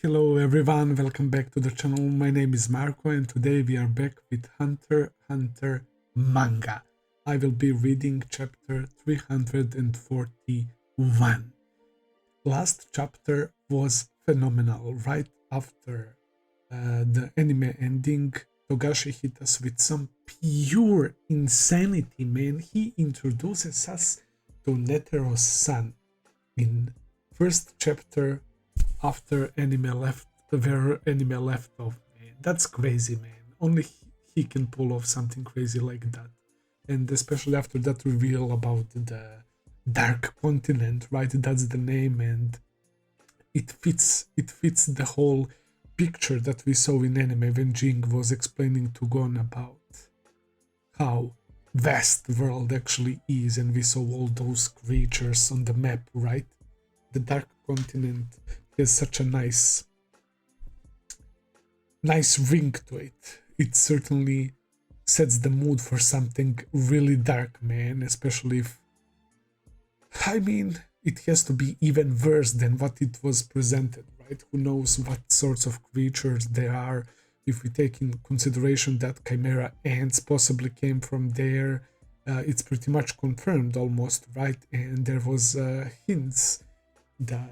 Hello everyone, welcome back to the channel. My name is Marco and today we are back with Hunter x Hunter Manga. I will be reading chapter 341. Last chapter was phenomenal. Right after the anime ending, Togashi hit us with some pure insanity, man. He introduces us to Netero's son in first chapter after anime left, where anime left off, man. That's crazy, man. Only he can pull off something crazy like that. And especially after that reveal about the Dark Continent, right? That's the name, and it fits the whole picture that we saw in anime when Jing was explaining to Gon about how vast the world actually is, and we saw all those creatures on the map, right? The Dark Continent has such a nice ring to it. It certainly sets the mood for something really dark, man, especially if, I mean, it has to be even worse than what it was presented, right? Who knows what sorts of creatures there are, if we take in consideration that Chimera Ants possibly came from there. It's pretty much confirmed almost, right? And there was hints that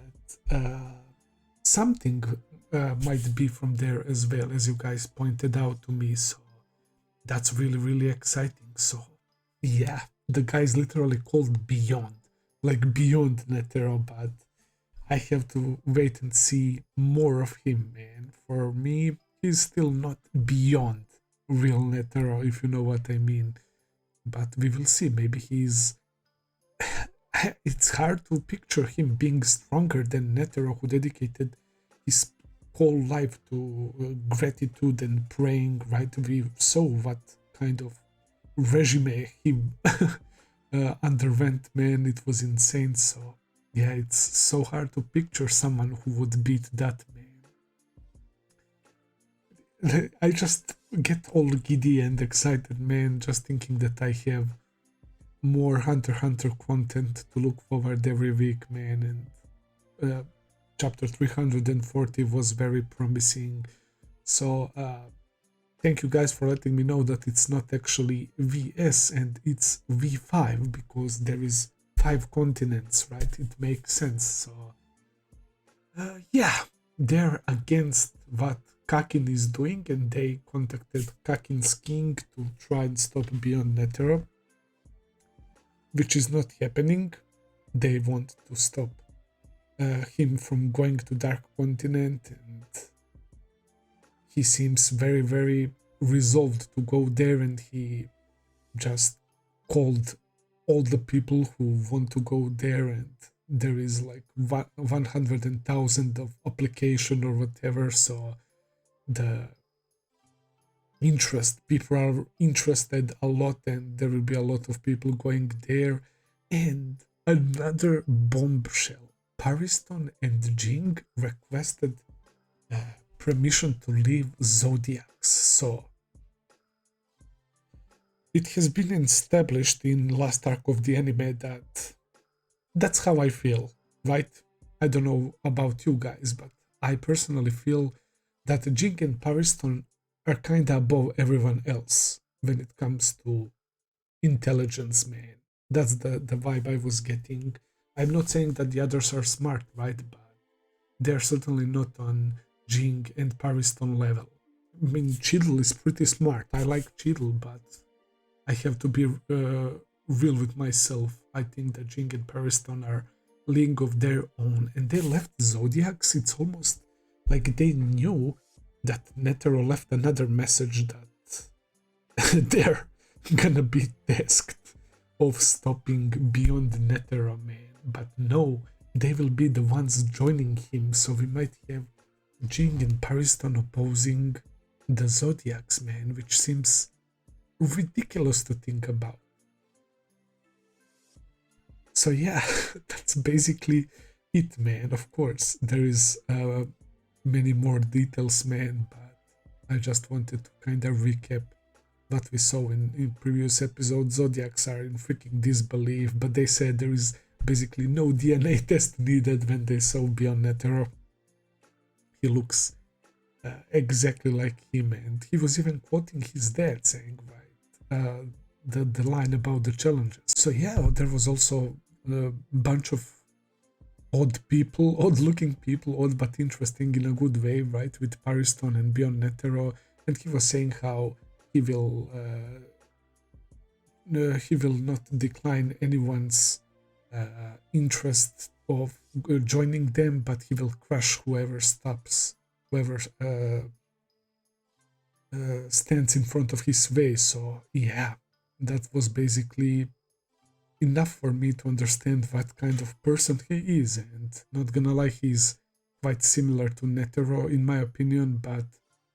something might be from there as well, as you guys pointed out to me. So that's really exciting. So yeah, the guy's literally called Beyond, like Beyond Netero, but I have to wait and see more of him, man. For me, he's still not beyond real Netero, if you know what I mean. But we will see. Maybe he's it's hard to picture him being stronger than Netero, who dedicated his whole life to gratitude and praying, right? We saw what kind of regime he underwent, man. It was insane. So yeah, it's so hard to picture someone who would beat that, man. I just get all giddy and excited, man, just thinking that I have more Hunter x Hunter content to look forward every week, man. And chapter 340 was very promising. So thank you guys for letting me know that it's not actually VS and it's V5, because there is 5 continents, right? It makes sense. So yeah, they're against what Kakin is doing, and they contacted Kakin's king to try and stop Beyond Netero, which is not happening. They want to stop him from going to Dark Continent, and he seems very resolved to go there, and he just called all the people who want to go there, and there is like 100,000 of application or whatever. So the people are interested a lot, and there will be a lot of people going there. And another bombshell: Pariston and Jing requested permission to leave Zodiac. So it has been established in last arc of the anime that that's how I feel, right? I don't know about you guys, but I personally feel that Jing and Pariston are kinda above everyone else when it comes to intelligence, man. That's the vibe I was getting. I'm not saying that the others are smart, right? But they're certainly not on Jing and Pariston level. I mean, Cheadle is pretty smart. I like Cheadle, but I have to be real with myself. I think that Jing and Pariston are league of their own, and they left Zodiacs. It's almost like they knew that Netero left another message that they're gonna be tasked of stopping Beyond Netero, man. But no, they will be the ones joining him, so we might have Jing and Pariston opposing the Zodiacs, man, which seems ridiculous to think about. So yeah, that's basically it, man. Of course, there is many more details, man, but I just wanted to kind of recap what we saw in previous episodes. Zodiacs are in freaking disbelief, but they said there is basically no DNA test needed when they saw Beyond Netero. he looks exactly like him, and he was even quoting his dad, saying, right, the line about the challenges. So yeah, there was also a bunch of odd people, odd looking people, odd but interesting in a good way, right, with Pariston and Beyond Netero, and he was saying how he will not decline anyone's interest of joining them, but he will crush whoever stops, whoever stands in front of his way. So yeah, that was basically enough for me to understand what kind of person he is. And not gonna lie, he's quite similar to Netero in my opinion, but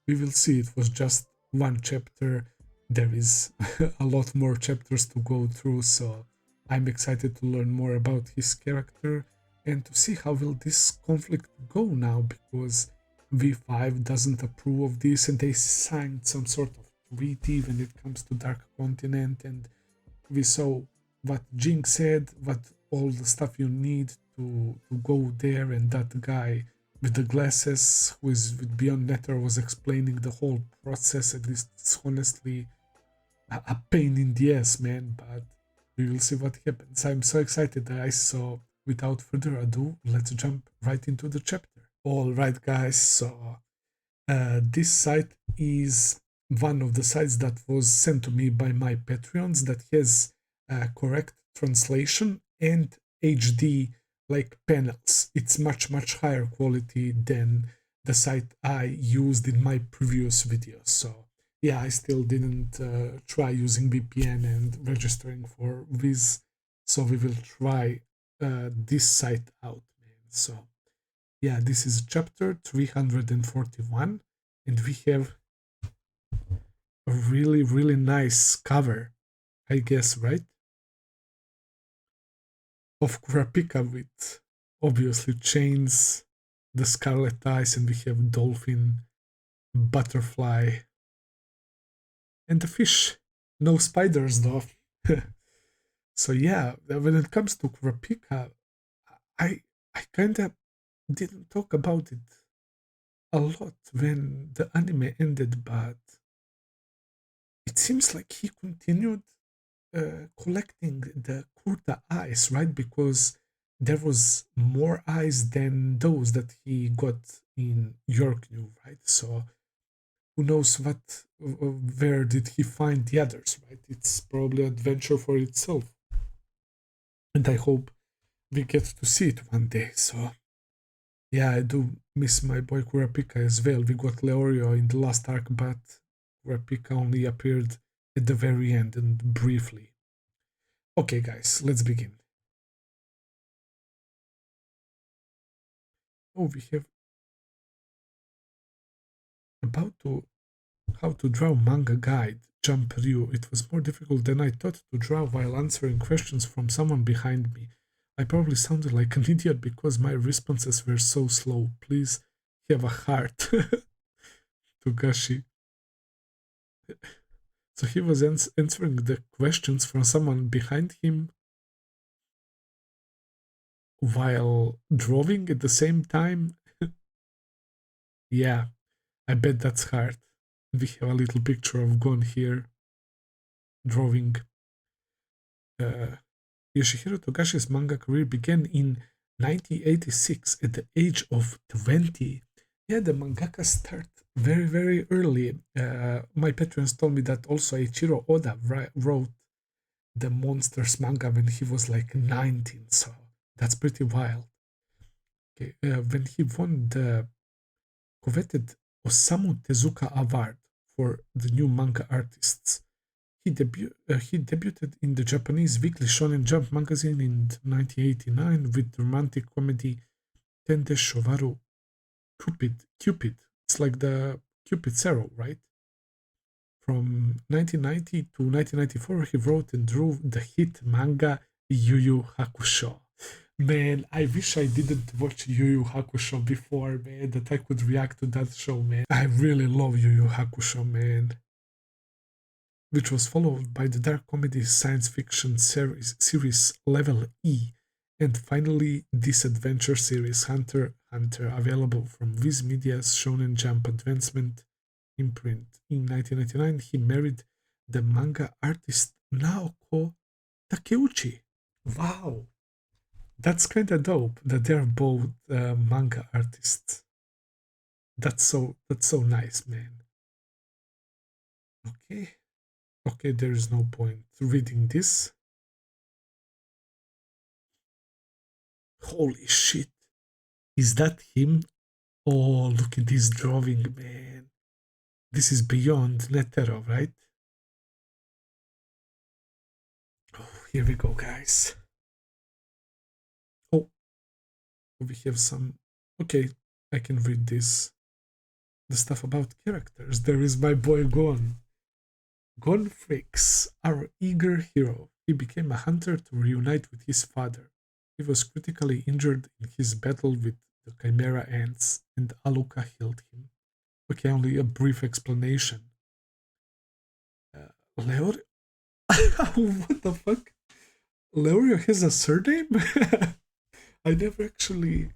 we will see. It was just one chapter. There is a lot more chapters to go through, so I'm excited to learn more about his character and to see how will this conflict go now, because V5 doesn't approve of this and they signed some sort of treaty when it comes to Dark Continent, and we saw what Jing said, what all the stuff you need to go there, and that guy with the glasses who is with Beyond Netter was explaining the whole process. At least it's honestly a pain in the ass, man, but we will see what happens. I'm so excited, guys, so without further ado, let's jump right into the chapter. Alright guys, so this site is one of the sites that was sent to me by my Patreons that has correct translation and HD like panels. It's much higher quality than the site I used in my previous videos. So yeah, I still didn't try using VPN and registering for Viz, so we will try this site out, man. So yeah, this is chapter 341, and we have a really nice cover, I guess, right? Of Kurapika with obviously chains, the scarlet eyes, and we have dolphin, butterfly, and the fish. No spiders though. So yeah, when it comes to Kurapika, I kinda didn't talk about it a lot when the anime ended, but it seems like he continued collecting the Kurta eyes, right? Because there was more eyes than those that he got in York New, right? So who knows where did he find the others, right? It's probably an adventure for itself. And I hope we get to see it one day. So yeah, I do miss my boy Kurapika as well. We got Leorio in the last arc, but Kurapika only appeared at the very end and briefly. Okay, guys, let's begin. Oh, we have about to how to draw manga guide. Jump Ryu. It was more difficult than I thought to draw while answering questions from someone behind me. I probably sounded like an idiot because my responses were so slow. Please have a heart. Togashi. So he was answering the questions from someone behind him while drawing at the same time. Yeah, I bet that's hard. We have a little picture of Gon here drawing. Yoshihiro Togashi's manga career began in 1986 at the age of 20. Yeah, the mangaka start very early. My patrons told me that also Eiichiro Oda wrote the Monsters manga when he was like 19, so that's pretty wild. Okay, when he won the coveted Osamu Tezuka Award for the new manga artists, he debuted in the Japanese weekly Shonen Jump magazine in 1989 with the romantic comedy Tende Showaru Cupid. It's like the Cupid's Arrow, right? From 1990 to 1994, he wrote and drew the hit manga Yu Yu Hakusho. Man, I wish I didn't watch Yu Yu Hakusho before, man, that I could react to that show, man. I really love Yu Yu Hakusho, man. Which was followed by the dark comedy science fiction series Level E, and finally this adventure series Hunter Hunter, available from Viz Media's Shonen Jump Advancement imprint. In 1999, he married the manga artist Naoko Takeuchi. Wow, that's kind of dope that they're both manga artists. That's so nice, man. Okay, there is no point reading this. Holy shit, is that him? Oh, look at this drawing, man. This is beyond Netero, right? Oh, here we go, guys. Oh, we have some. Okay, I can read this. The stuff about characters. There is my boy Gon. Gon Freaks, our eager hero. He became a hunter to reunite with his father. He was critically injured in his battle with the Chimera Ants, and Alluka healed him. Okay, only a brief explanation. Leorio? What the fuck? Leorio has a surname? I never actually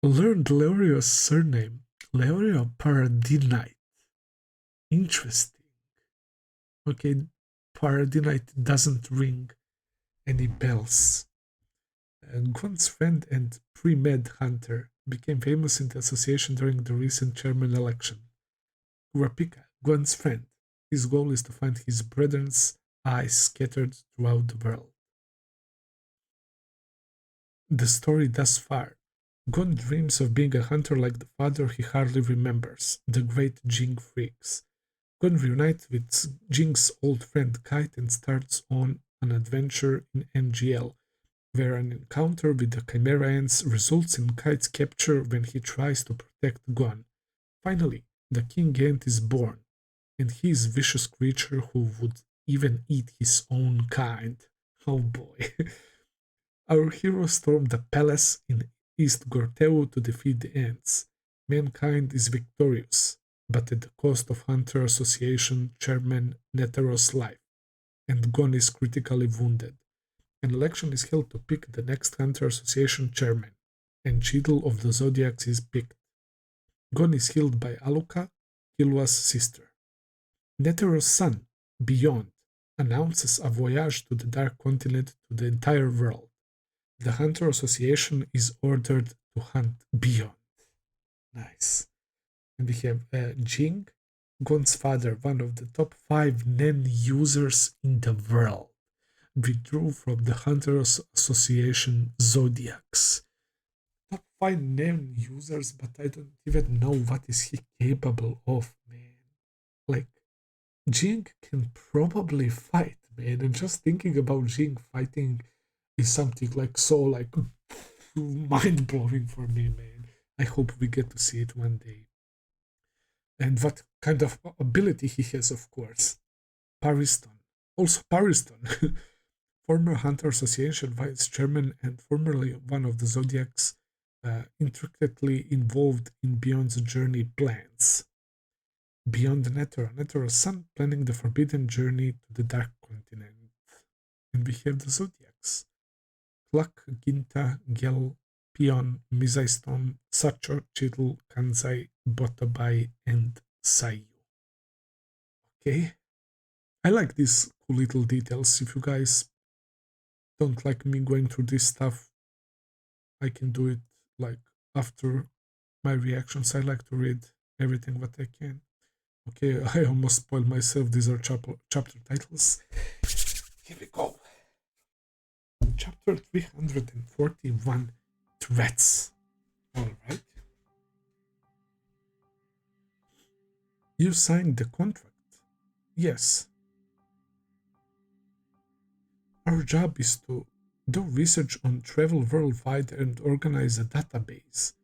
learned Leorio's surname. Leorio Paradinite. Interesting. Okay, Paradinite doesn't ring any bells. Gon's friend and pre-med hunter became famous in the association during the recent chairman election. Kurapika, Gon's friend. His goal is to find his brethren's eyes scattered throughout the world. The story thus far. Gon dreams of being a hunter like the father he hardly remembers, the great Jing Freaks. Gon reunites with Jing's old friend Kite and starts on an adventure in NGL, where an encounter with the Chimera Ants results in Kite's capture when he tries to protect Gon. Finally, the King Ant is born, and he is a vicious creature who would even eat his own kind. Oh boy. Our heroes storm the palace in East Gorteo to defeat the ants. Mankind is victorious, but at the cost of Hunter Association Chairman Netero's life, and Gon is critically wounded. An election is held to pick the next Hunter Association chairman, and Cheadle of the Zodiacs is picked. Gon is healed by Alluka, Killua's sister. Netero's son, Beyond, announces a voyage to the Dark Continent to the entire world. The Hunter Association is ordered to hunt Beyond. Nice. And we have Jing, Gon's father, one of the top 5 Nen users in the world, withdrew from the Hunters Association Zodiacs. Top 5 Nen users, but I don't even know what is he capable of, man. Like, Jing can probably fight, man, and just thinking about Jing fighting is something like so like mind-blowing for me, man. I hope we get to see it one day. And what kind of ability he has, of course. Pariston. Also Pariston, former Hunter Association vice chairman and formerly one of the Zodiacs, intricately involved in Beyond's journey plans. Beyond Netero, Netero's son planning the forbidden journey to the Dark Continent. And we have the Zodiacs. Cluck, Ginta, Gel, Pion, Mizaiston, Sacho, Chitl, Kanzai, Botobai, and Sayu. Okay. I like these cool little details. If you guys don't like me going through this stuff, I can do it like after my reactions. I like to read everything what I can. Okay, I almost spoiled myself. These are chapter titles. Here we go. Chapter 341, Threats. Alright. You signed the contract. Yes. Our job is to do research on travel worldwide and organize a database,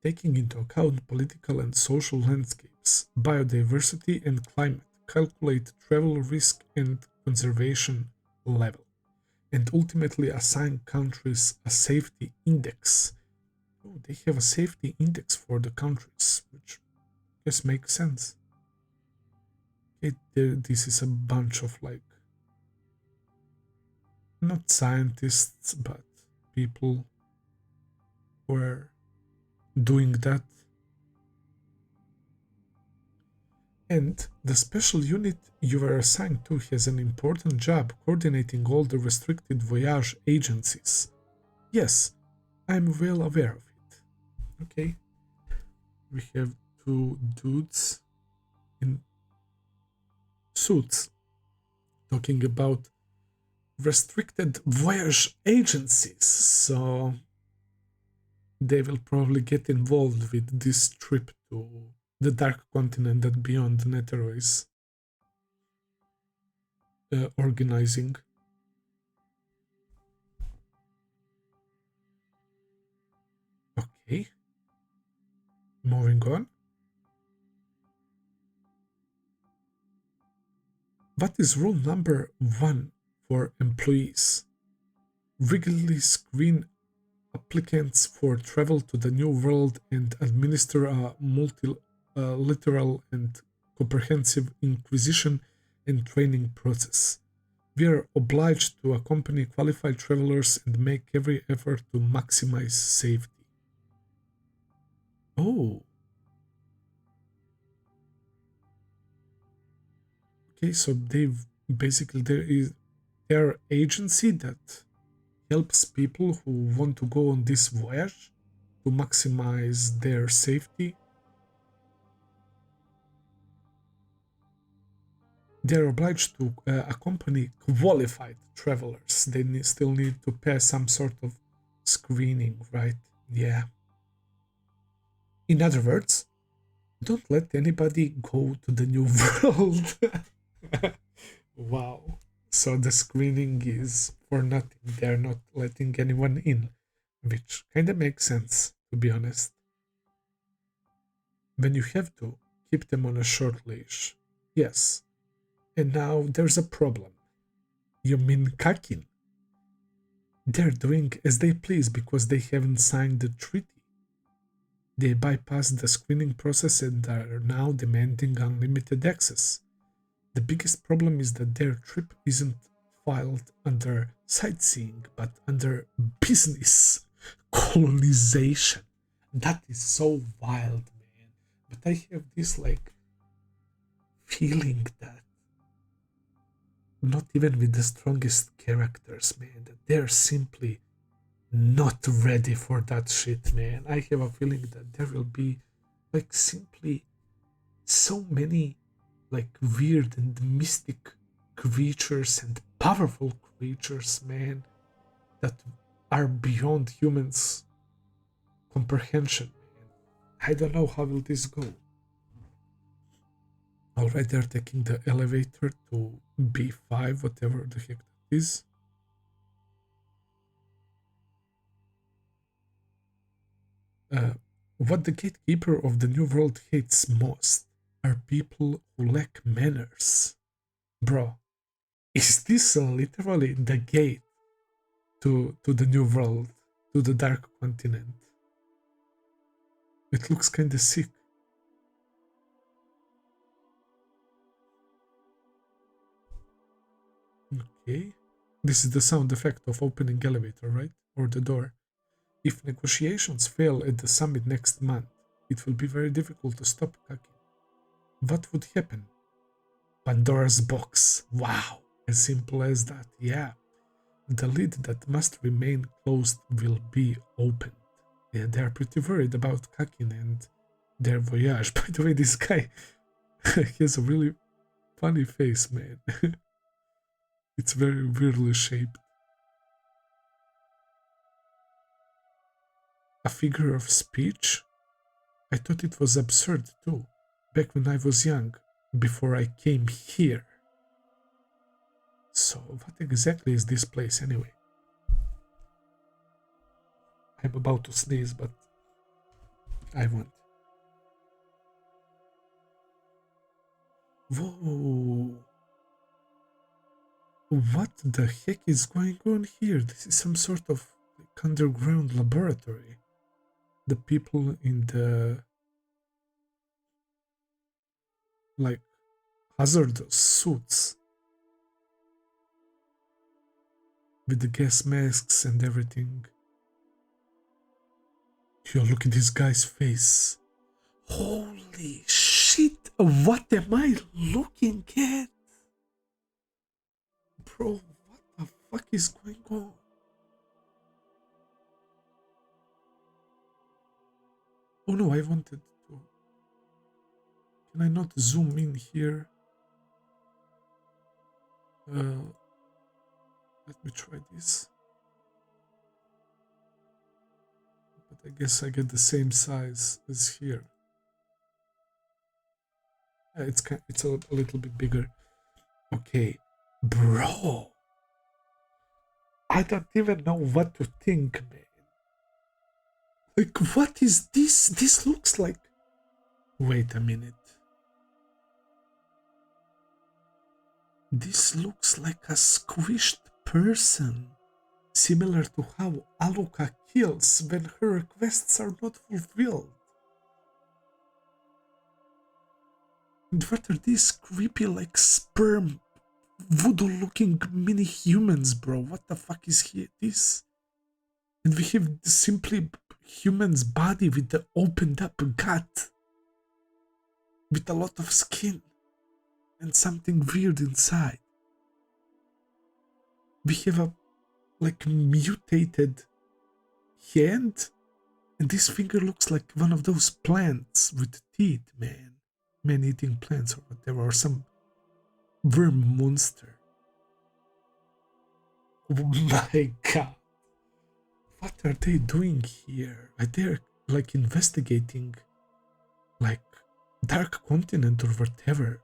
taking into account political and social landscapes, biodiversity and climate, calculate travel risk and conservation level, and ultimately assign countries a safety index. Oh, they have a safety index for the countries, which I guess makes sense. This is a bunch of like, not scientists, but people who are doing that. And the special unit you are assigned to has an important job coordinating all the restricted voyage agencies. Yes, I'm well aware of it. Okay. We have two dudes in suits talking about restricted voyage agencies. So they will probably get involved with this trip to the dark continent that Beyond Netero is organizing. Okay. Moving on. What is rule number 1 for employees? Regularly screen applicants for travel to the New World and administer a multilateral and comprehensive inquisition and training process. We are obliged to accompany qualified travelers and make every effort to maximize safety. Oh, okay, so they've basically their agency that helps people who want to go on this voyage to maximize their safety. They're obliged to accompany qualified travelers. They still need to pass some sort of screening, right? Yeah. In other words, don't let anybody go to the New World. Wow. So the screening is for nothing. They're not letting anyone in, which kind of makes sense, to be honest. When you have to, keep them on a short leash. Yes. And now there's a problem. You mean Kakin? They're doing as they please because they haven't signed the treaty. They bypassed the screening process and are now demanding unlimited access. The biggest problem is that their trip isn't filed under sightseeing but under business colonization. That is so wild, man. But I have this like feeling that not even with the strongest characters, man, that they're simply not ready for that shit, man. I have a feeling that there will be like simply so many like weird and mystic creatures and powerful creatures, man, that are beyond humans' comprehension, man. I don't know how will this go. Alright, they're taking the elevator to B5, whatever the heck that is. What the gatekeeper of the New World hates most are people who lack manners. Bro, is this literally the gate to the New World, to the Dark Continent? It looks kinda sick. Okay. This is the sound effect of opening elevator, right? Or the door. If negotiations fail at the summit next month, it will be very difficult to stop Kaki. What would happen? Pandora's box. Wow. As simple as that. Yeah. The lid that must remain closed will be opened. Yeah, they are pretty worried about Kakin and their voyage. By the way, this guy has a really funny face, man. It's very weirdly shaped. A figure of speech? I thought it was absurd too, back when I was young, before I came here. So, what exactly is this place anyway? I'm about to sneeze, but I won't. Whoa! What the heck is going on here? This is some sort of like underground laboratory. The people in the like hazardous suits with the gas masks and everything. Yo, look at this guy's face. Holy shit, what am I looking at? Bro, what the fuck is going on? Oh no, I wanted to... Can I not zoom in here? Let me try this. But I guess I get the same size as here. It's a little bit bigger. Okay, bro. I don't even know what to think, man. Like, what is this? This looks like... Wait a minute. This looks like a squished person. Similar to how Alluka kills when her requests are not fulfilled. And what are these creepy, like, sperm, voodoo-looking mini-humans, bro? What the fuck is this? And we have simply human's body with the opened up gut. With a lot of skin. And something weird inside. We have a, like, mutated hand. And this finger looks like one of those plants with teeth, man. Man-eating plants or whatever, or some worm monster. Oh my god. What are they doing here? Are they, like, investigating, like, Dark Continent or whatever?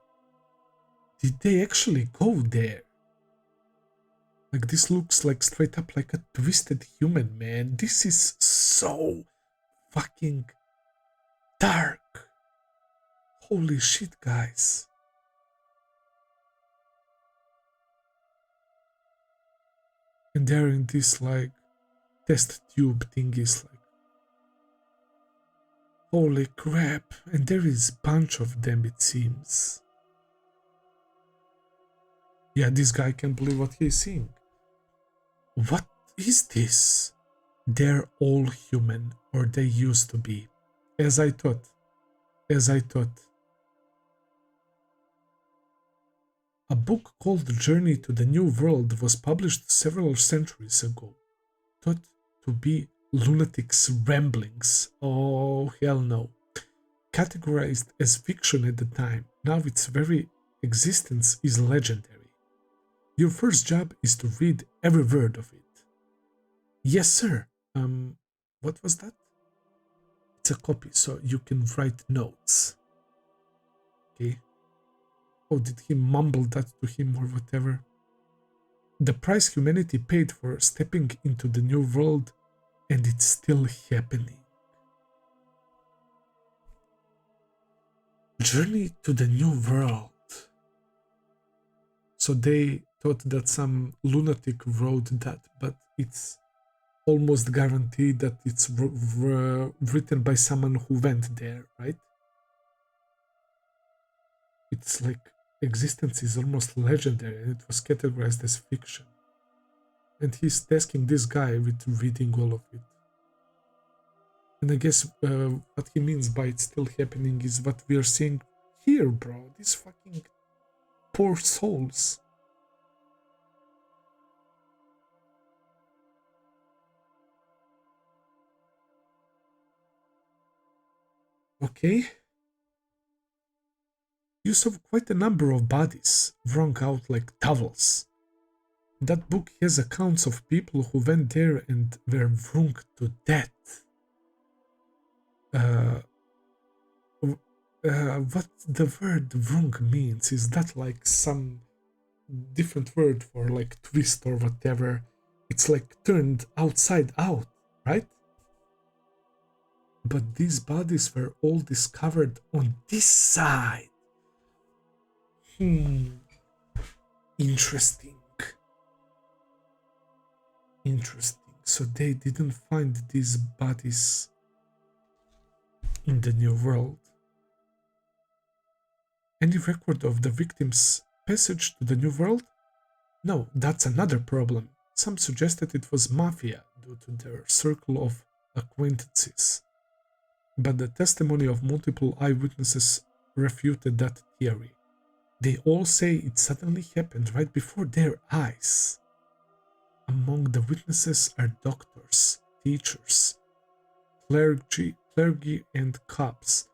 Did they actually go there? Like, this looks like straight up like a twisted human, man. This is so fucking dark. Holy shit, guys. And they're in this, like, test tube thingies, like, holy crap. And there is a bunch of them, it seems. Yeah, this guy can't believe what he's seeing. What is this? They're all human, or they used to be. As I thought. A book called Journey to the New World was published several centuries ago. Thought to be lunatics' ramblings. Oh, hell no. Categorized as fiction at the time, now its very existence is legendary. Your first job is to read every word of it. Yes, sir. What was that? It's a copy, so you can write notes. Okay. Oh, did he mumble that to him or whatever? The price humanity paid for stepping into the new world, and it's still happening. Journey to the new world. So they thought that some lunatic wrote that, but it's almost guaranteed that it's written by someone who went there, right? It's like existence is almost legendary, and it was categorized as fiction. And he's tasking this guy with reading all of it. And I guess what he means by it's still happening is what we are seeing here, bro. These fucking poor souls. Okay. Use of quite a number of bodies, wrung out like towels. That book has accounts of people who went there and were wrung to death. What the word wrung means, is that like some different word for like twist or whatever? It's like turned outside out, right? But these bodies were all discovered on this side. Interesting. So they didn't find these bodies in the New World. Any record of the victims' passage to the New World? No, that's another problem. Some suggested it was mafia due to their circle of acquaintances. but the testimony of multiple eyewitnesses refuted that theory. They all say it suddenly happened right before their eyes. Among the witnesses are doctors, teachers, clergy and cops.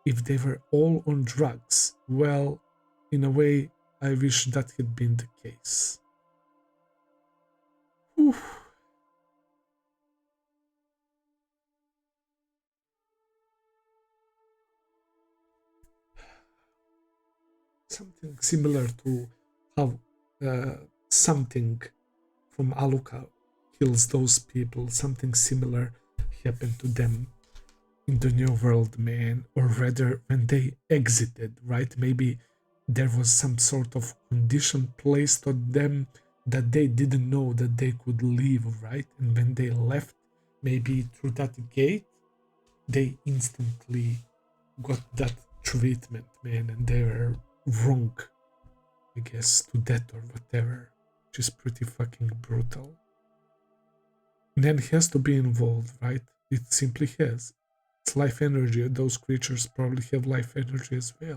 If they were all on drugs, well, in a way, I wish that had been the case. Whew. Something similar to how something from Alluka kills those people. Something similar happened to them in the New World, man. Or rather, when they exited, right? Maybe there was some sort of condition placed on them that they didn't know that they could leave, right? And when they left, maybe through that gate, they instantly got that treatment, man, and they were wrong, I guess, to death or whatever, which is pretty fucking brutal. And then has to be involved, right? It simply has. It's life energy. Those creatures probably have life energy as well.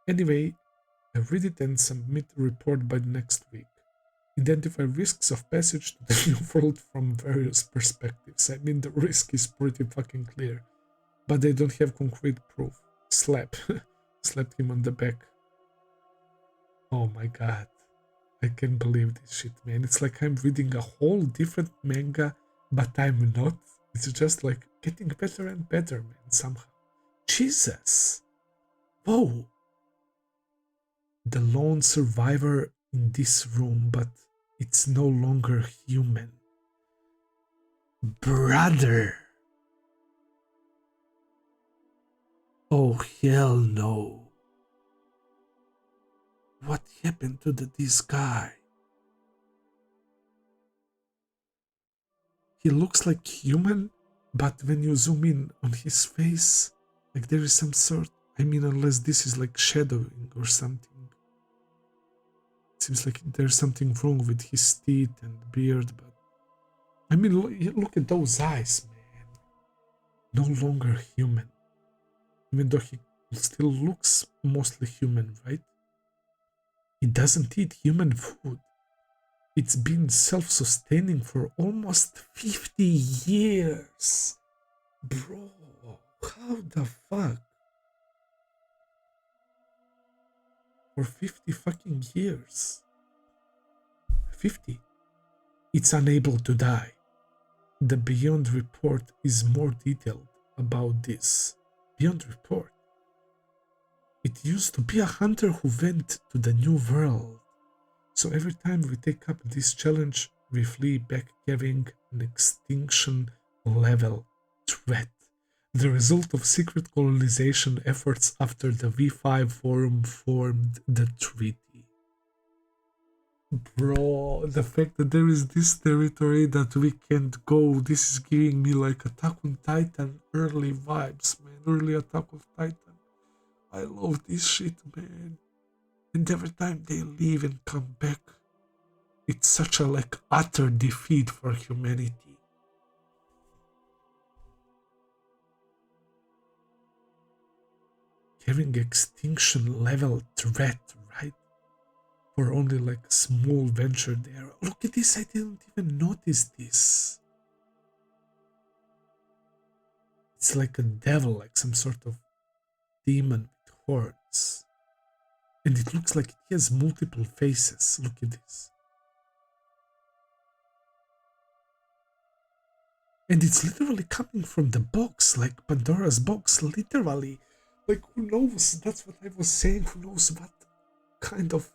Anyway, I read it and submit a report by next week. Identify risks of passage to the new world from various perspectives. I mean, the risk is pretty fucking clear, but they don't have concrete proof. Slap. Slapped him on the back. Oh my god. I can't believe this shit, man. It's like I'm reading a whole different manga, but I'm not. It's just like getting better and better, man, somehow. Jesus. Whoa. The lone survivor in this room, but it's no longer human. Brother. Oh, hell no. What happened to this guy? He looks like human, but when you zoom in on his face, like there is some sort, I mean, unless this is like shadowing or something. It seems like there's something wrong with his teeth and beard, but I mean, look at those eyes, man. No longer human. Even though he still looks mostly human, right? He doesn't eat human food. It's been self-sustaining for almost 50 years. Bro, how the fuck? For 50 fucking years. 50. It's unable to die. The Beyond report is more detailed about this. Beyond report. It used to be a hunter who went to the new world. So every time we take up this challenge, we flee back carrying an extinction level threat. The result of secret colonization efforts after the V5 forum formed the treaty. Bro, the fact that there is this territory that we can't go, this is giving me like Attack on Titan early vibes, man. Early Attack on Titan. I love this shit, man. And every time they leave and come back, it's such a like utter defeat for humanity. Having extinction level threat, right? For only like a small venture there. Look at this, I didn't even notice this. It's like a devil, like some sort of demon with horns. And it looks like it has multiple faces. Look at this. And it's literally coming from the box, like Pandora's box, literally. Like, who knows? That's what I was saying. Who knows what kind of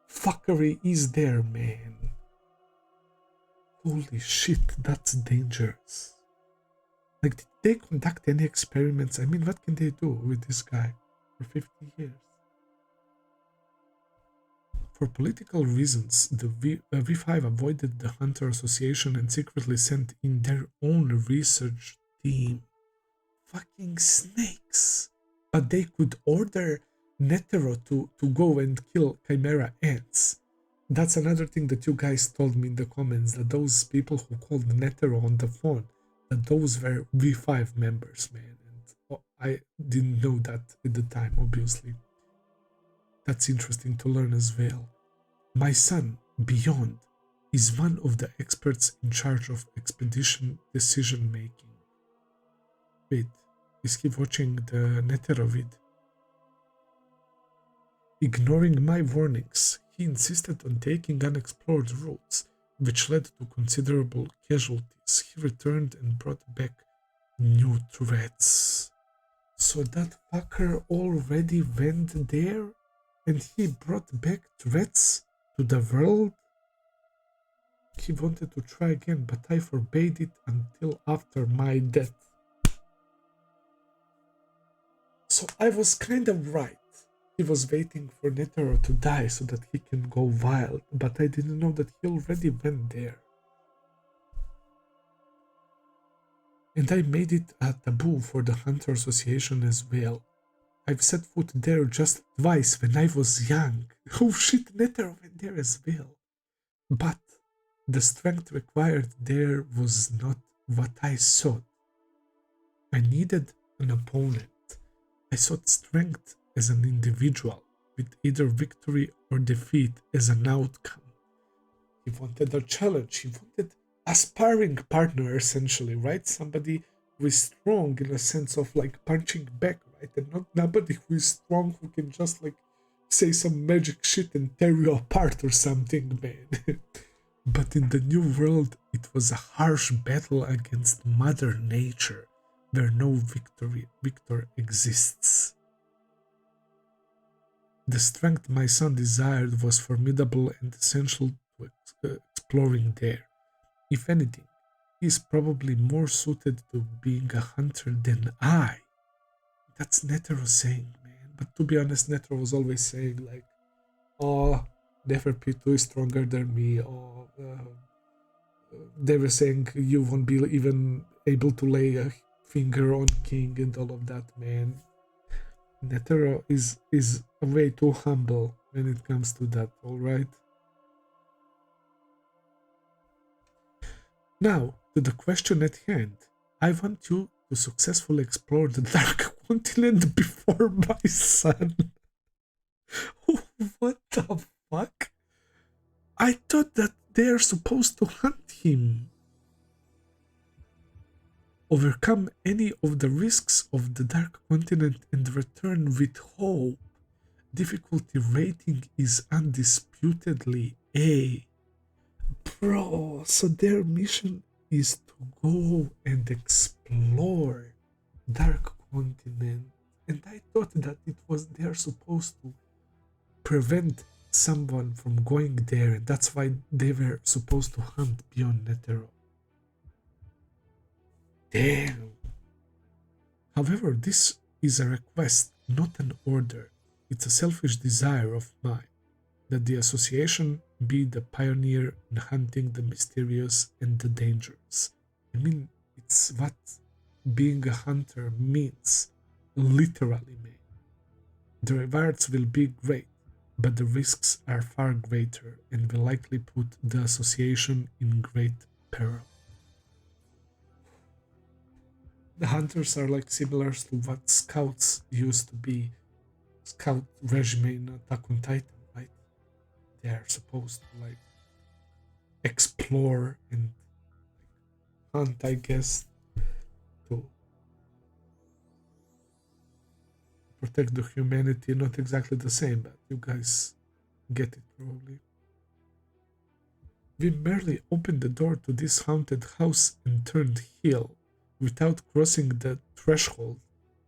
fuckery is there, man? Holy shit, that's dangerous. Like, did they conduct any experiments? I mean, what can they do with this guy for 50 years? For political reasons, the V5 avoided the Hunter Association and secretly sent in their own research team. Fucking snakes! But they could order Netero to go and kill Chimera Ants. That's another thing that you guys told me in the comments, that those people who called Netero on the phone, that those were V5 members, man. And I didn't know that at the time, obviously. That's interesting to learn as well. My son, Beyond, is one of the experts in charge of expedition decision making. Wait, is he watching the Netero vid? Ignoring my warnings, he insisted on taking unexplored routes, which led to considerable casualties. He returned and brought back new threats. So that fucker already went there and he brought back threats to the world? He wanted to try again, but I forbade it until after my death. So I was kind of right. He was waiting for Netero to die so that he can go wild, but I didn't know that he already went there. And I made it a taboo for the Hunter Association as well. I've set foot there just twice when I was young. Oh shit, Netero went there as well. But the strength required there was not what I sought. I needed an opponent. I sought strength as an individual, with either victory or defeat as an outcome. He wanted a challenge. He wanted a sparring partner, essentially, right? Somebody who is strong in a sense of like punching back, right? And not nobody who is strong who can just like say some magic shit and tear you apart or something, man. But in the new world, it was a harsh battle against Mother Nature, where no victor exists. The strength my son desired was formidable and essential to exploring there. If anything, he is probably more suited to being a hunter than I. That's Netero saying, man. But to be honest, Netero was always saying like, oh, Neferpitu is stronger than me, or they were saying you won't be even able to lay a finger on King and all of that, man. Netero is way too humble when it comes to that, alright? Now, to the question at hand. I want you to successfully explore the Dark Continent before my son. What the fuck? I thought that they're supposed to hunt him. Overcome any of the risks of the Dark Continent and return with hope. Difficulty rating is undisputedly A. Bro, so their mission is to go and explore Dark Continent. And I thought that it was they're supposed to prevent someone from going there, and that's why they were supposed to hunt beyond Netero. Damn. However, this is a request, not an order. It's a selfish desire of mine that the association be the pioneer in hunting the mysterious and the dangerous. I mean, it's what being a hunter means, literally, man. The rewards will be great, but the risks are far greater and will likely put the association in great peril. The hunters are like similar to what scouts used to be. Scout regime in Attack on Titan, right? They are supposed to like explore and hunt, I guess, to protect the humanity. Not exactly the same, but you guys get it probably. We merely opened the door to this haunted house and turned heel without crossing the threshold.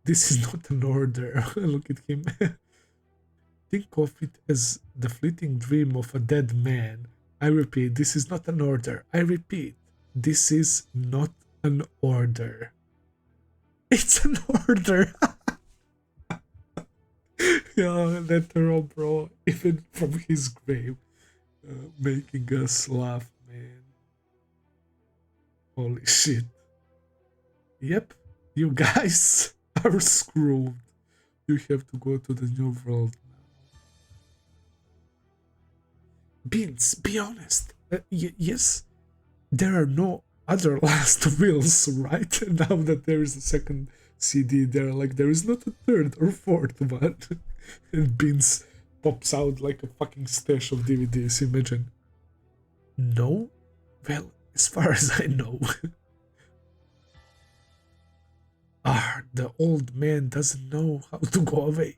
This is not an order. Look at him. Think of it as the fleeting dream of a dead man. I repeat, this is not an order. I repeat, this is not an order. It's an order. Yeah, Netero, bro. Even from his grave. Making us laugh, man. Holy shit. Yep, you guys are screwed. You have to go to the new world now. Beans, be honest. Yes, there are no other last wills, right? Now that there is a second CD there, like there is not a third or fourth one. And Beans pops out like a fucking stash of DVDs, imagine. No? Well, as far as I know. The old man doesn't know how to go away.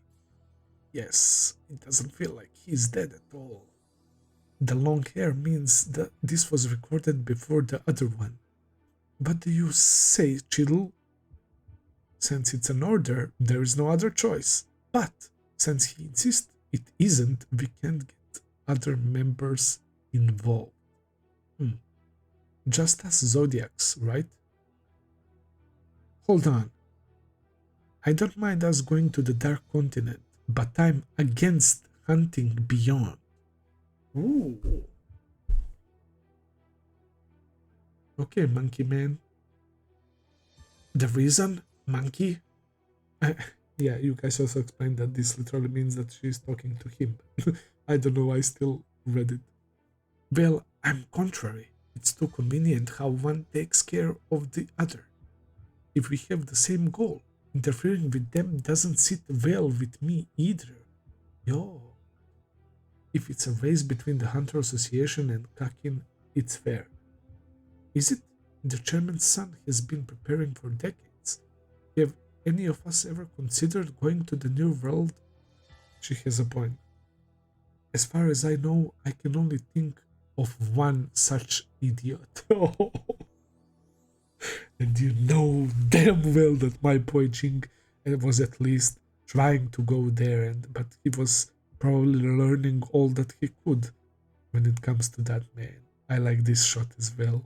Yes, it doesn't feel like he's dead at all. The long hair means that this was recorded before the other one. What do you say, Chiddle? Since it's an order, there is no other choice. But since he insists it isn't, we can't get other members involved. Just as Zodiacs, right? Hold on. I don't mind us going to the Dark Continent, but I'm against hunting beyond. Ooh. Okay, Monkey Man. The reason, Monkey? Yeah, you guys also explained that this literally means that she's talking to him. I don't know, I still read it. Well, I'm contrary. It's too convenient how one takes care of the other. If we have the same goal, interfering with them doesn't sit well with me either. Yo. If it's a race between the Hunter Association and Kakin, it's fair. Is it? The chairman's son has been preparing for decades. Have any of us ever considered going to the New World? She has a point. As far as I know, I can only think of one such idiot. And you know damn well that my boy Jing was at least trying to go there, but he was probably learning all that he could when it comes to that man. I like this shot as well.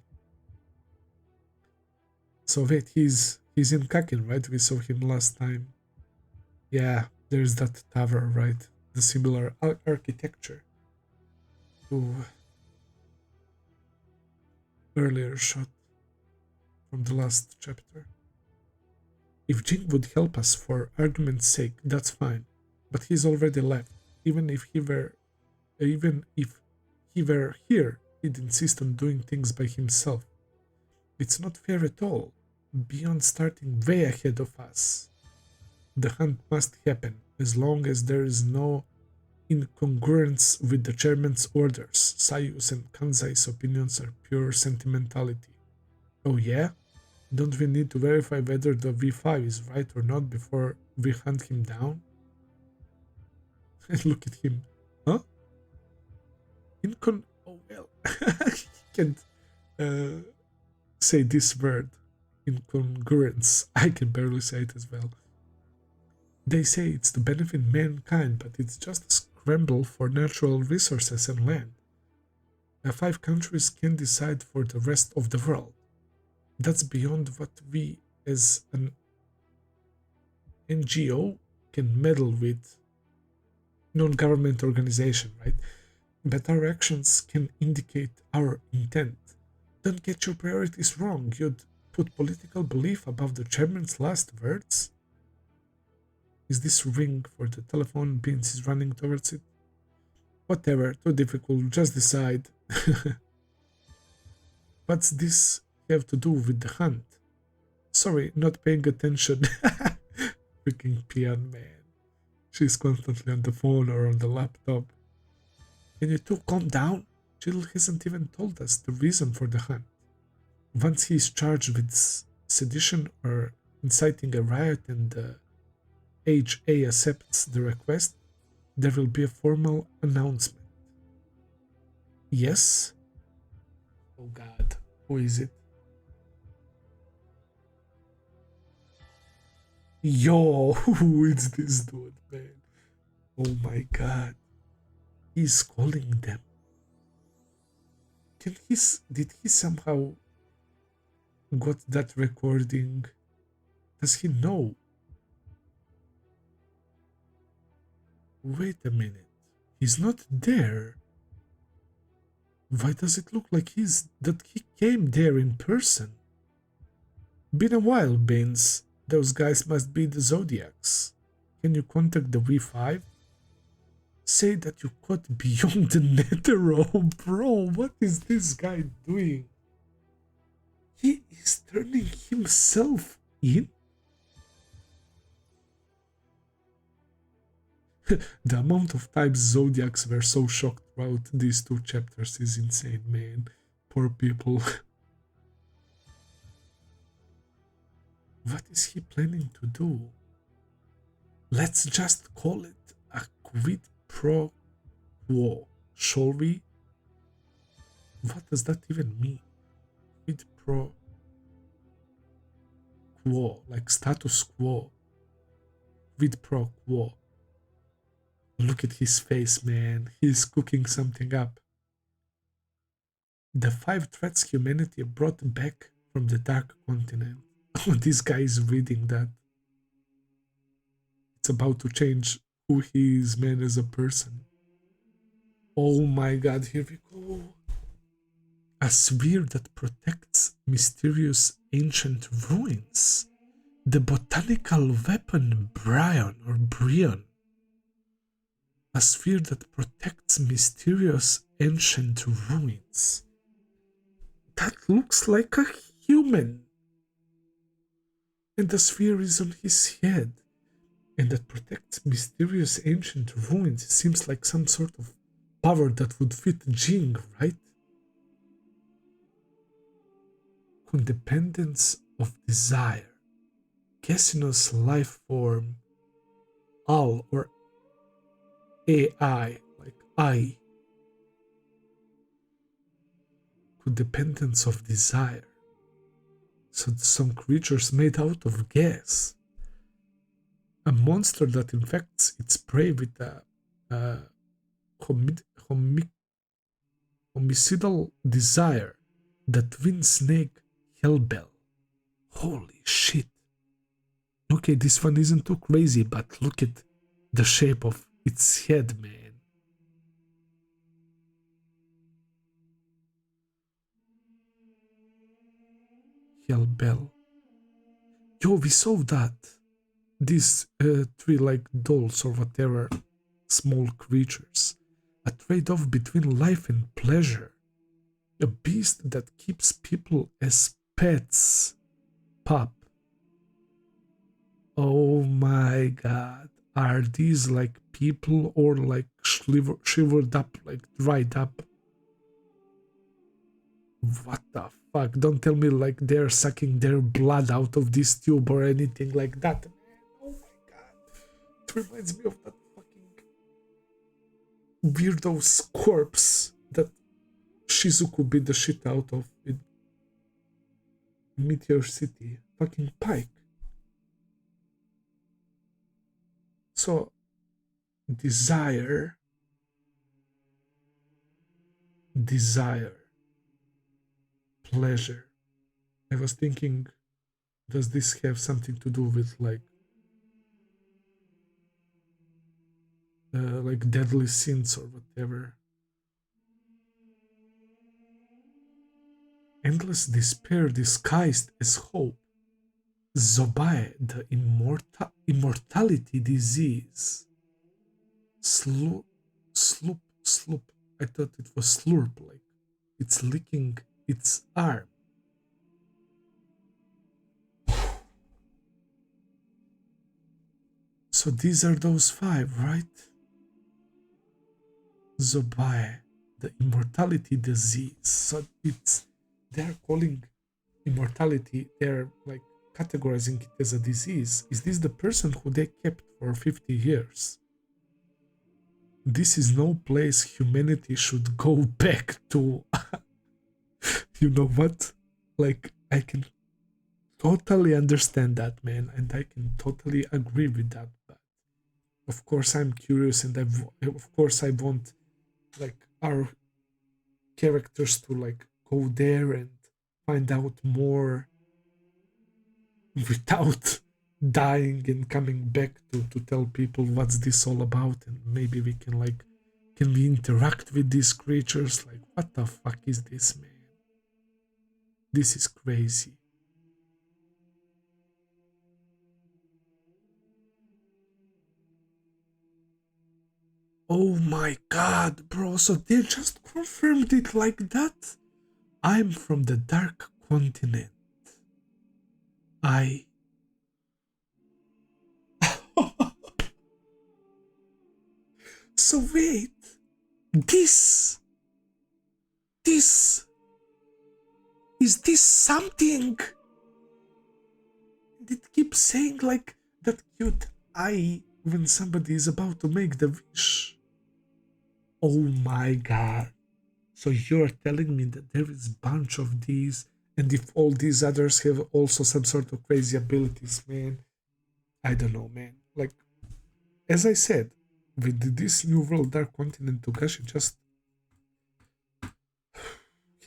So wait, he's in Kakin, right? We saw him last time. Yeah, there's that tower, right? The similar architecture to earlier shot from the last chapter. If Jing would help us for argument's sake, that's fine. But he's already left. Even if he were here, he'd insist on doing things by himself. It's not fair at all. Beyond starting way ahead of us. The hunt must happen, as long as there is no incongruence with the chairman's orders. Sayu's and Kanzai's opinions are pure sentimentality. Oh yeah? Don't we need to verify whether the V5 is right or not before we hunt him down? And look at him. Huh? Oh well. He can't say this word. Incongruence. I can barely say it as well. They say it's to benefit mankind, but it's just a scramble for natural resources and land. 5 countries can decide for the rest of the world. That's beyond what we as an NGO can meddle with. Non-government organization, right? But our actions can indicate our intent. Don't get your priorities wrong. You'd put political belief above the chairman's last words? Is this ring for the telephone? Beans is running towards it. Whatever, too difficult, just decide. What's this have to do with the hunt? Sorry, not paying attention. Freaking peon man. She's constantly on the phone or on the laptop. Can you two calm down? Jill hasn't even told us the reason for the hunt. Once he is charged with sedition or inciting a riot and the HA accepts the request, there will be a formal announcement. Yes? Oh god, who is it? Yo, who is this dude, man? Oh my god. He's calling them. Did he somehow got that recording? Does he know? Wait a minute. He's not there. Why does it look like he came there in person? Been a while, Baines. Those guys must be the Zodiacs. Can you contact the V5? Say that you got beyond the Netero, bro. What is this guy doing? He is turning himself in? The amount of times Zodiacs were so shocked throughout these 2 chapters is insane, man. Poor people. What is he planning to do? Let's just call it a quid pro quo, shall we? What does that even mean? Quid pro quo, like status quo. Quid pro quo. Look at his face, man. He's cooking something up. The 5 threats humanity brought back from the Dark Continent. Oh, this guy is reading that. It's about to change who he is, man, as a person. Oh my god, here we go. A sphere that protects mysterious ancient ruins. The botanical weapon Brion. A sphere that protects mysterious ancient ruins. That looks like a human. And the sphere is on his head. And that protects mysterious ancient ruins. It seems like some sort of power that would fit Jing, right? Codependence of desire. Casino's life form. Al or AI, like I. Codependence of desire. So some creatures made out of gas. A monster that infects its prey with a homicidal desire. The twin snake Hellbell. Holy shit. Okay, this one isn't too crazy, but look at the shape of its head, man. Hellbell. Yo, we saw that. These 3 like dolls or whatever, small creatures. A trade-off between life and pleasure. A beast that keeps people as pets. Pup. Oh my god. Are these like people or like shriveled up, like dried up? What the fuck? Don't tell me like they're sucking their blood out of this tube or anything like that. Oh my god. It reminds me of that fucking weirdo's corpse that Shizuku beat the shit out of in Meteor City. Fucking Pike. So, desire, pleasure. I was thinking, does this have something to do with like deadly sins or whatever? Endless despair disguised as hope. Zobae, the immortality disease. Sloop. I thought it was slurp, like it's licking its arm. So these are those 5, right? Zobae, the immortality disease. So they're calling immortality, they're like categorizing it as a disease. Is this the person who they kept for 50 years? This is no place humanity should go back to. You know what? Like, I can totally understand that, man, and I can totally agree with that. But of course, I'm curious, and of course, I want like our characters to like go there and find out more without dying and coming back to tell people what's this all about, and maybe we can we interact with these creatures? Like, what the fuck is this, man? This is crazy. Oh my god, bro, so they just confirmed it like that? I'm from the Dark continent. I so wait, this this is this something? It keeps saying like that cute eye when somebody is about to make the wish. Oh my god. So you're telling me that there is a bunch of these, and if all these others have also some sort of crazy abilities, man, I don't know, man. Like, as I said, with this new world Dark Continent, Togashi just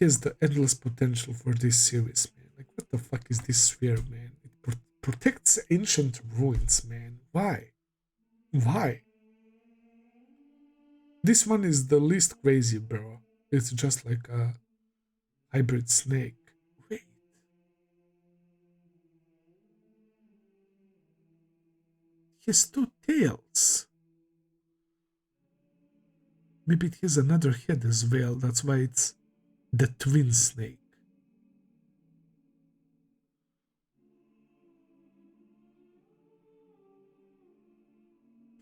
has the endless potential for this series, man. Like, what the fuck is this sphere, man? It protects ancient ruins, man. Why? Why? This one is the least crazy, bro. It's just like a hybrid snake. Wait. He has two tails. Maybe it has another head as well. That's why it's the twin snake.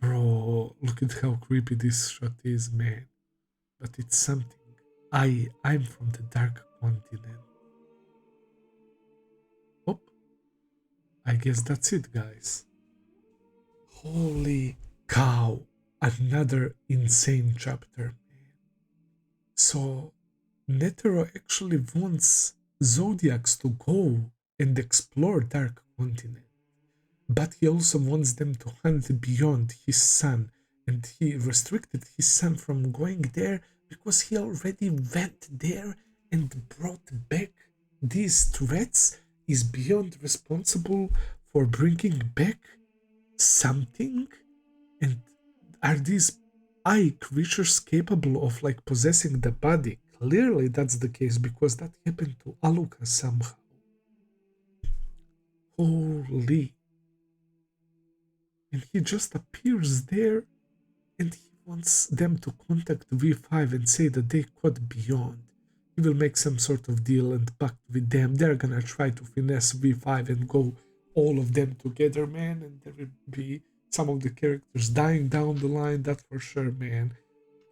Bro, look at how creepy this shot is, man. But it's something. I'm from the Dark Continent. Oh, I guess that's it, guys. Holy cow. Another insane chapter, man. So, Netero actually wants Zodiacs to go and explore Dark Continent. But he also wants them to hunt beyond his son, and he restricted his son from going there because he already went there and brought back these threats. Is beyond responsible for bringing back something? And are these eye creatures capable of like possessing the body? Clearly that's the case because that happened to Alluka somehow. Holy. And he just appears there and he wants them to contact V5 and say that they caught beyond. He will make some sort of deal and pact with them. They're gonna try to finesse V5 and go all of them together, man, and there will be some of the characters dying down the line, that for sure, man.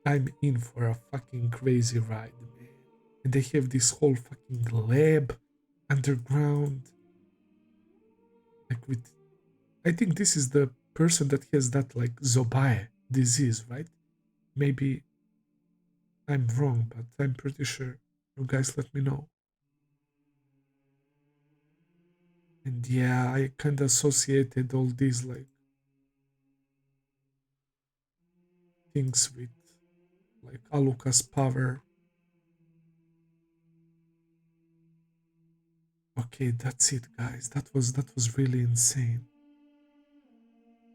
I'm in for a fucking crazy ride, man. And they have this whole fucking lab underground. Like with I think this is the person that has that like Zobae disease, right? Maybe I'm wrong, but I'm pretty sure. You guys let me know. And yeah, I kind of associated all these like things with like Alluka's power. Okay, that's it, guys. That was really insane.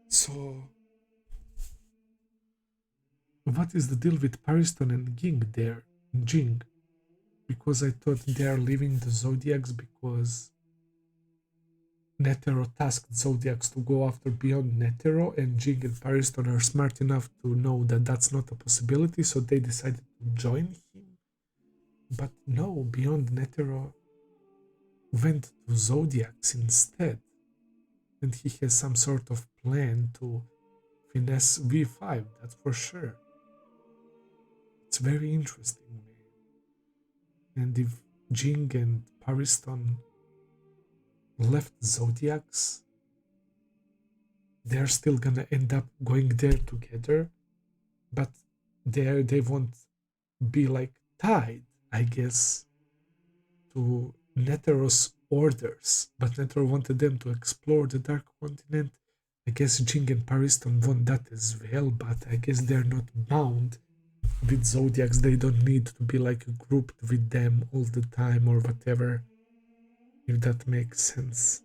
So, what is the deal with Pariston and Ging there? Jing, because I thought they are leaving the Zodiacs because Netero tasked Zodiacs to go after beyond Netero, and Jing and Pariston are smart enough to know that that's not a possibility, so they decided to join him. But no, beyond Netero went to Zodiacs instead, and he has some sort of plan to finesse V5, that's for sure. It's very interesting, man. And if Jing and Pariston left Zodiacs, they're still gonna end up going there together, but they won't be like tied, I guess, to Netero's orders. But Netero wanted them to explore the Dark Continent. I guess Jing and Pariston want that as well, but I guess they're not bound with Zodiacs. They don't need to be like grouped with them all the time or whatever, if that makes sense.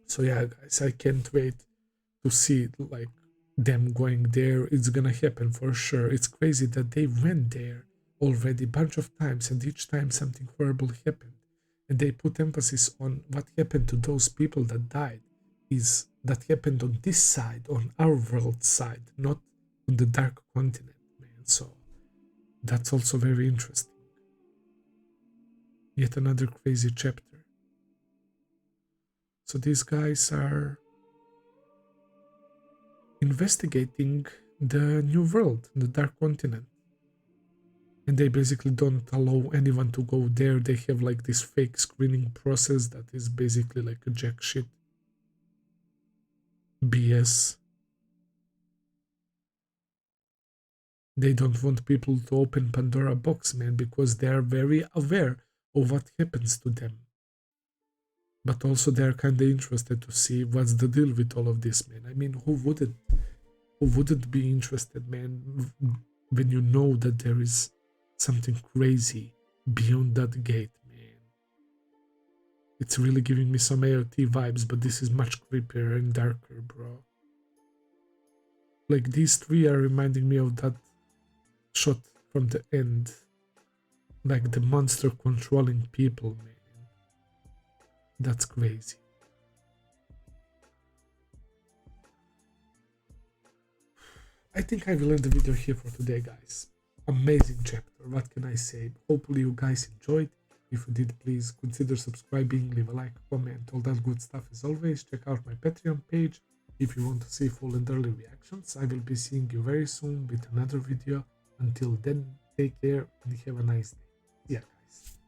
So yeah, guys, I can't wait to see like them going there. It's gonna happen for sure. It's crazy that they went there already a bunch of times, and each time something horrible happened. And they put emphasis on what happened to those people that died. Is that happened on this side, on our world side, not on the Dark Continent, man. So that's also very interesting. Yet another crazy chapter. So these guys are investigating the new world, the Dark Continent. And they basically don't allow anyone to go there. They have like this fake screening process that is basically like a jack shit BS. They don't want people to open Pandora box, man, because they are very aware of what happens to them. But also they're kind of interested to see what's the deal with all of this, man. I mean, who wouldn't be interested, man, when you know that there is something crazy beyond that gate, man. It's really giving me some AOT vibes, but this is much creepier and darker, bro. Like, these three are reminding me of that shot from the end. Like the monster controlling people, man. That's crazy. I think I will end the video here for today, guys. Amazing chapter, what can I say? Hopefully you guys enjoyed. If you did, please consider subscribing, leave a like, comment, all that good stuff as always. Check out my Patreon page if you want to see full and early reactions. I will be seeing you very soon with another video. Until then, take care and have a nice day. See ya, guys.